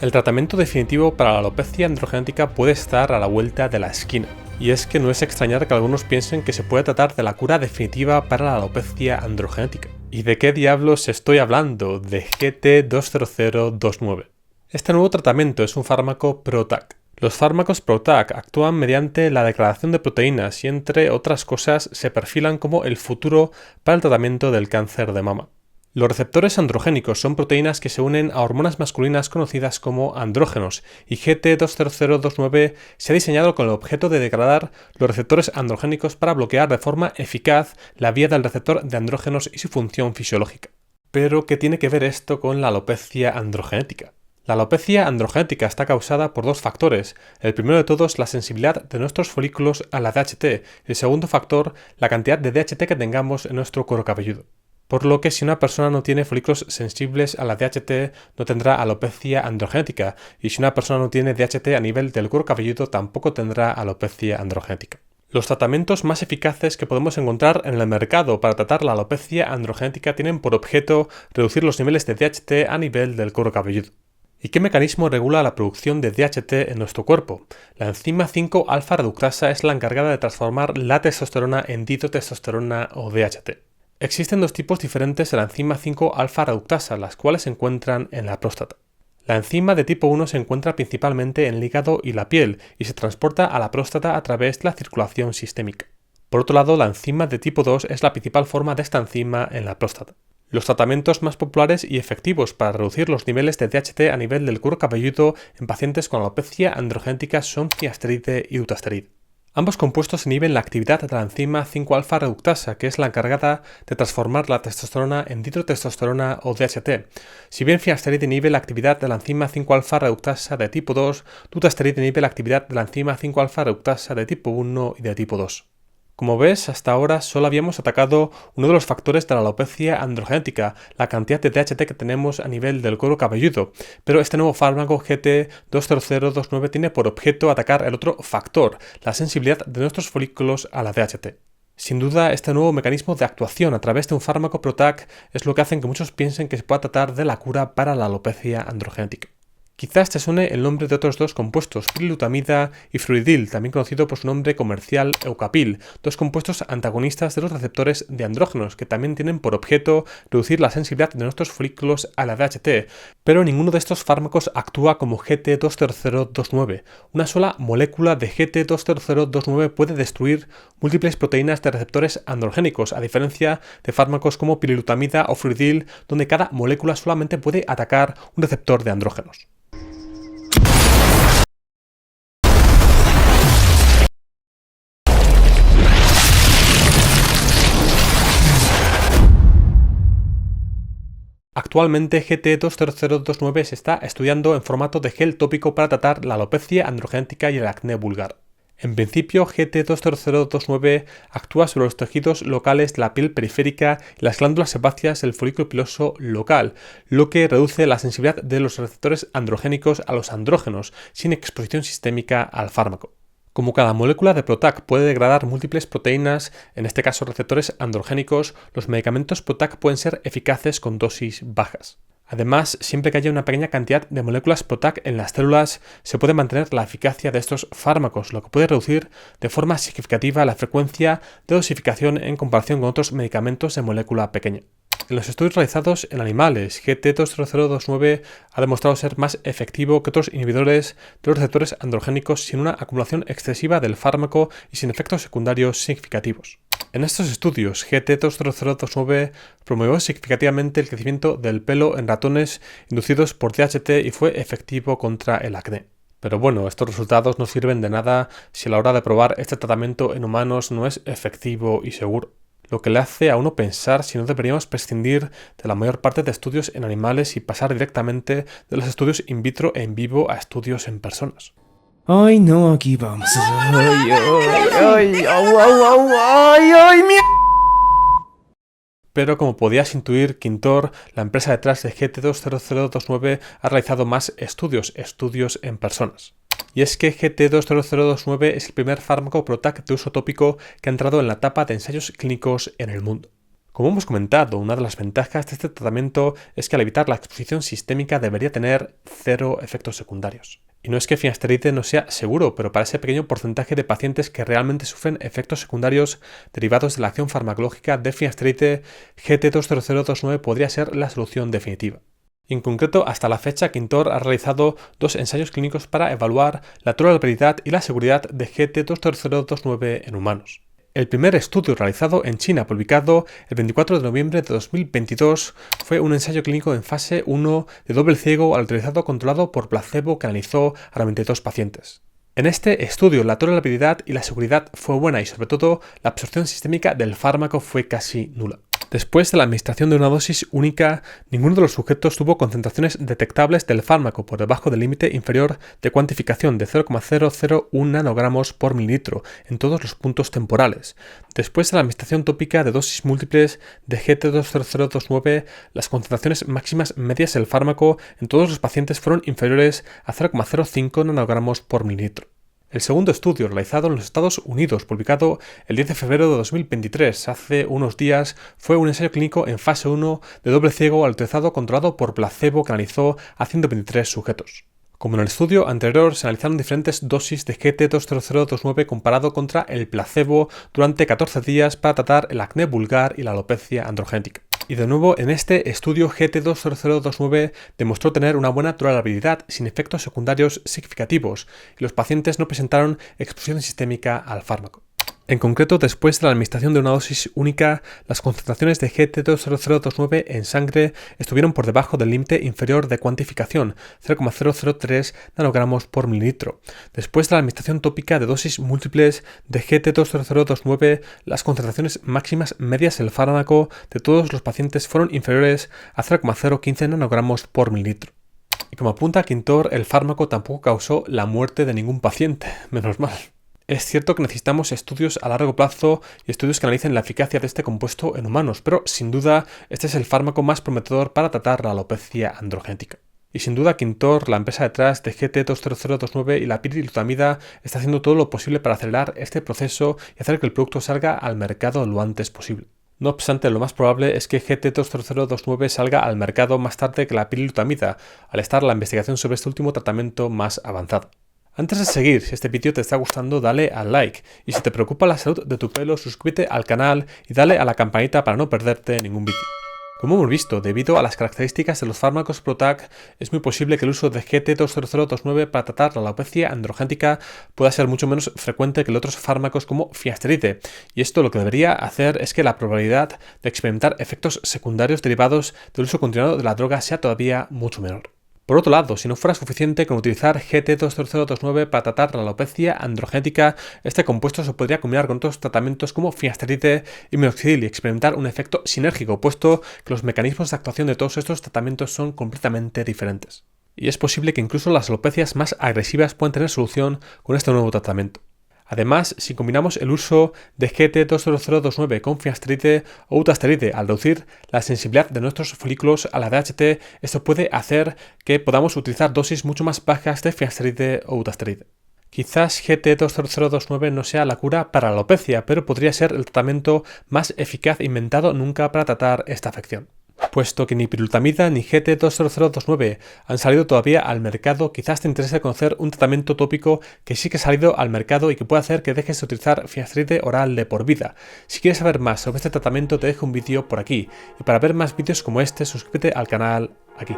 El tratamiento definitivo para la alopecia androgenética puede estar a la vuelta de la esquina, y es que no es extrañar que algunos piensen que se puede tratar de la cura definitiva para la alopecia androgenética. ¿Y de qué diablos estoy hablando? De GT20029. Este nuevo tratamiento es un fármaco PROTAC. Los fármacos PROTAC actúan mediante la degradación de proteínas y, entre otras cosas, se perfilan como el futuro para el tratamiento del cáncer de mama. Los receptores androgénicos son proteínas que se unen a hormonas masculinas conocidas como andrógenos, y GT20029 se ha diseñado con el objeto de degradar los receptores androgénicos para bloquear de forma eficaz la vía del receptor de andrógenos y su función fisiológica. Pero, ¿qué tiene que ver esto con la alopecia androgenética? La alopecia androgenética está causada por dos factores. El primero de todos, la sensibilidad de nuestros folículos a la DHT. El segundo factor, la cantidad de DHT que tengamos en nuestro cuero cabelludo. Por lo que si una persona no tiene folículos sensibles a la DHT, no tendrá alopecia androgenética, y si una persona no tiene DHT a nivel del cuero cabelludo, tampoco tendrá alopecia androgenética. Los tratamientos más eficaces que podemos encontrar en el mercado para tratar la alopecia androgenética tienen por objeto reducir los niveles de DHT a nivel del cuero cabelludo. ¿Y qué mecanismo regula la producción de DHT en nuestro cuerpo? La enzima 5-alfa reductasa es la encargada de transformar la testosterona en dihidrotestosterona o DHT. Existen dos tipos diferentes de la enzima 5-alfa reductasa, las cuales se encuentran en la próstata. La enzima de tipo 1 se encuentra principalmente en el hígado y la piel y se transporta a la próstata a través de la circulación sistémica. Por otro lado, la enzima de tipo 2 es la principal forma de esta enzima en la próstata. Los tratamientos más populares y efectivos para reducir los niveles de DHT a nivel del cuero cabelludo en pacientes con alopecia androgenética son finasteride y dutasteride. Ambos compuestos inhiben la actividad de la enzima 5-alfa reductasa, que es la encargada de transformar la testosterona en dihidrotestosterona o DHT. Si bien finasteride inhibe la actividad de la enzima 5-alfa reductasa de tipo 2, dutasteride inhibe la actividad de la enzima 5-alfa reductasa de tipo 1 y de tipo 2. Como ves, hasta ahora solo habíamos atacado uno de los factores de la alopecia androgenética, la cantidad de DHT que tenemos a nivel del cuero cabelludo, pero este nuevo fármaco GT20029 tiene por objeto atacar el otro factor, la sensibilidad de nuestros folículos a la DHT. Sin duda, este nuevo mecanismo de actuación a través de un fármaco PROTAC es lo que hace que muchos piensen que se pueda tratar de la cura para la alopecia androgenética. Quizás te suene el nombre de otros dos compuestos, pirilutamida y fluidil, también conocido por su nombre comercial Eucapil, dos compuestos antagonistas de los receptores de andrógenos que también tienen por objeto reducir la sensibilidad de nuestros folículos a la DHT, pero ninguno de estos fármacos actúa como GT20029. Una sola molécula de GT20029 puede destruir múltiples proteínas de receptores androgénicos, a diferencia de fármacos como pirilutamida o fluidil, donde cada molécula solamente puede atacar un receptor de andrógenos. Actualmente GT20029 se está estudiando en formato de gel tópico para tratar la alopecia androgenética y el acné vulgar. En principio, GT20029 actúa sobre los tejidos locales de la piel periférica y las glándulas sebáceas del folículo piloso local, lo que reduce la sensibilidad de los receptores androgénicos a los andrógenos, sin exposición sistémica al fármaco. Como cada molécula de PROTAC puede degradar múltiples proteínas, en este caso receptores androgénicos, los medicamentos PROTAC pueden ser eficaces con dosis bajas. Además, siempre que haya una pequeña cantidad de moléculas PROTAC en las células, se puede mantener la eficacia de estos fármacos, lo que puede reducir de forma significativa la frecuencia de dosificación en comparación con otros medicamentos de molécula pequeña. En los estudios realizados en animales, GT20029 ha demostrado ser más efectivo que otros inhibidores de los receptores androgénicos sin una acumulación excesiva del fármaco y sin efectos secundarios significativos. En estos estudios, GT20029 promovió significativamente el crecimiento del pelo en ratones inducidos por DHT y fue efectivo contra el acné. Pero bueno, estos resultados no sirven de nada si a la hora de probar este tratamiento en humanos no es efectivo y seguro. Lo que le hace a uno pensar si no deberíamos prescindir de la mayor parte de estudios en animales y pasar directamente de los estudios in vitro e in vivo a estudios en personas. Ay, no, aquí vamos. Ay, ay, au, au, au, ay, ay, mierda. Pero como podías intuir, Quintor, la empresa detrás de GT20029, ha realizado más estudios en personas. Y es que GT20029 es el primer fármaco PROTAC de uso tópico que ha entrado en la etapa de ensayos clínicos en el mundo. Como hemos comentado, una de las ventajas de este tratamiento es que al evitar la exposición sistémica debería tener 0 efectos secundarios. Y no es que finasteride no sea seguro, pero para ese pequeño porcentaje de pacientes que realmente sufren efectos secundarios derivados de la acción farmacológica de finasteride, GT20029 podría ser la solución definitiva. En concreto, hasta la fecha, Quintor ha realizado 2 ensayos clínicos para evaluar la tolerabilidad y la seguridad de GT20029 en humanos. El primer estudio realizado en China, publicado el 24 de noviembre de 2022, fue un ensayo clínico en fase 1 de doble ciego autorizado controlado por placebo que analizó a 92 pacientes. En este estudio, la tolerabilidad y la seguridad fue buena y, sobre todo, la absorción sistémica del fármaco fue casi nula. Después de la administración de una dosis única, ninguno de los sujetos tuvo concentraciones detectables del fármaco por debajo del límite inferior de cuantificación de 0,001 nanogramos por mililitro en todos los puntos temporales. Después de la administración tópica de dosis múltiples de GT20029, las concentraciones máximas medias del fármaco en todos los pacientes fueron inferiores a 0,05 nanogramos por mililitro. El segundo estudio, realizado en los Estados Unidos, publicado el 10 de febrero de 2023, hace unos días, fue un ensayo clínico en fase 1 de doble ciego autorizado controlado por placebo que analizó a 123 sujetos. Como en el estudio anterior, se analizaron diferentes dosis de GT20029 comparado contra el placebo durante 14 días para tratar el acné vulgar y la alopecia androgénica. Y de nuevo, en este estudio GT20029 demostró tener una buena tolerabilidad sin efectos secundarios significativos y los pacientes no presentaron exposición sistémica al fármaco. En concreto, después de la administración de una dosis única, las concentraciones de GT20029 en sangre estuvieron por debajo del límite inferior de cuantificación, 0,003 nanogramos por mililitro. Después de la administración tópica de dosis múltiples de GT20029, las concentraciones máximas medias del fármaco de todos los pacientes fueron inferiores a 0,015 nanogramos por mililitro. Y como apunta Quintor, el fármaco tampoco causó la muerte de ningún paciente, menos mal. Es cierto que necesitamos estudios a largo plazo y estudios que analicen la eficacia de este compuesto en humanos, pero sin duda este es el fármaco más prometedor para tratar la alopecia androgénica. Y sin duda Quintor, la empresa detrás de GT20029 y la pirilutamida, está haciendo todo lo posible para acelerar este proceso y hacer que el producto salga al mercado lo antes posible. No obstante, lo más probable es que GT20029 salga al mercado más tarde que la pirilutamida, al estar la investigación sobre este último tratamiento más avanzada. Antes de seguir, si este vídeo te está gustando, dale al like, y si te preocupa la salud de tu pelo, suscríbete al canal y dale a la campanita para no perderte ningún vídeo. Como hemos visto, debido a las características de los fármacos PROTAC, es muy posible que el uso de GT20029 para tratar la alopecia androgénica pueda ser mucho menos frecuente que el de otros fármacos como finasteride, y esto lo que debería hacer es que la probabilidad de experimentar efectos secundarios derivados del uso continuado de la droga sea todavía mucho menor. Por otro lado, si no fuera suficiente con utilizar GT20029 para tratar la alopecia androgénica, este compuesto se podría combinar con otros tratamientos como finasteride y minoxidil y experimentar un efecto sinérgico, puesto que los mecanismos de actuación de todos estos tratamientos son completamente diferentes. Y es posible que incluso las alopecias más agresivas puedan tener solución con este nuevo tratamiento. Además, si combinamos el uso de GT20029 con finasteride o utasteride al reducir la sensibilidad de nuestros folículos a la DHT, esto puede hacer que podamos utilizar dosis mucho más bajas de finasteride o utasteride. Quizás GT20029 no sea la cura para la alopecia, pero podría ser el tratamiento más eficaz inventado nunca para tratar esta afección. Puesto que ni pirilutamida ni GT20029 han salido todavía al mercado, quizás te interese conocer un tratamiento tópico que sí que ha salido al mercado y que puede hacer que dejes de utilizar finasteride oral de por vida. Si quieres saber más sobre este tratamiento, te dejo un vídeo por aquí. Y para ver más vídeos como este, suscríbete al canal aquí.